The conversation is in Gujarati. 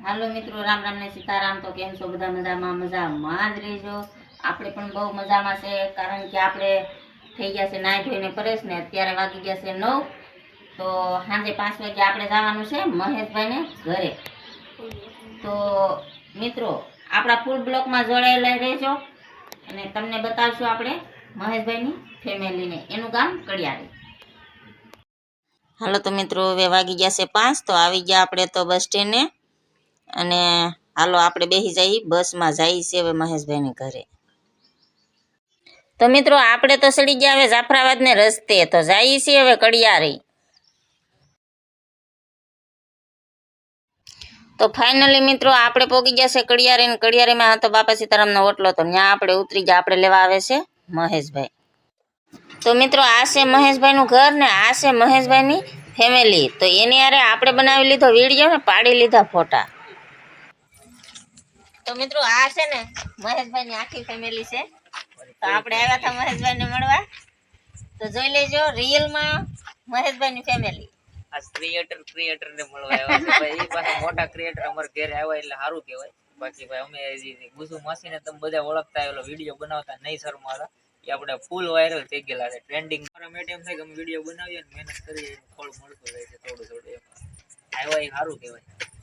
હાલો મિત્રો, રામ રામ ને સીતારામ। તો કેમ છો બધા? મજામાં જ રહેજો। આપણે પણ બહુ મજામાં છે, કારણ કે આપણે થઈ ગયા છે નાઈ ધોઈને ફ્રેશ ને અત્યારે વાગી ગયા છે 9। તો સાંજે 5 વાગે આપણે જવાનું છે મહેશભાઈને ઘરે। તો મિત્રો આપણા ફૂલ બ્લોકમાં જોડાયેલા રહેજો અને તમને બતાવશું આપણે મહેશભાઈની ફેમિલીને, એનું ગામ કડિયારી। હાલો તો મિત્રો, હવે વાગી ગયા છે 5। તો આવી ગયા આપણે તો બસ સ્ટેન્ડે અને હાલો આપણે બેસી જઈએ બસમાં, જઈએ છે હવે મહેશભાઈને ઘરે। તો મિત્રો આપણે તો ચડી ગયા હવે જાફરાબાદને રસ્તે, તો જઈએ છીએ હવે કડિયારી। તો ફાઇનલી મિત્રો આપણે પહોંચી ગયા છે કડિયારી ને કડિયારીમાં તો બાપા સીતારામનો ઓટલો, તો ત્યાં આપણે ઉતરી ગયા। આપણે લેવા આવે છે મહેશભાઈ। તો મિત્રો આ છે મહેશભાઈનું ઘર ને આ છે મહેશભાઈની ફેમિલી। તો એની હારે આપણે બનાવી લીધો વિડીયો ને પાડી લીધા ફોટા। તો મિત્રો આ છે ને મહેશભાઈની આખી ફેમિલી છે। તો આપણે આવ્યા હતા મહેશભાઈને મળવા, તો જોઈ લેજો રિયલમાં મહેશભાઈની ફેમિલી। આ ક્રિએટર ને મળવા આવ્યા છે ભાઈ। એ પાછા મોટા ક્રિએટર અમાર ઘરે આવ્યા એટલે સારું કહેવાય। બાકી ભાઈ અમે ગુસુ માસીને તમે બધા ઓળખતા હોય, વિડીયો બનાવતા નહીં શરમાતા, એ આપણે ફૂલ વાયરલ થઈ ગયેલા છે, ટ્રેન્ડિંગ। મારા મેટ એમ થાય કે અમે વિડીયો બનાવીએ ને મહેનત કરીએ, ફળ મળતું રહે છે થોડું થોડું। એમાં આવ્યા એ સારું કહેવાય।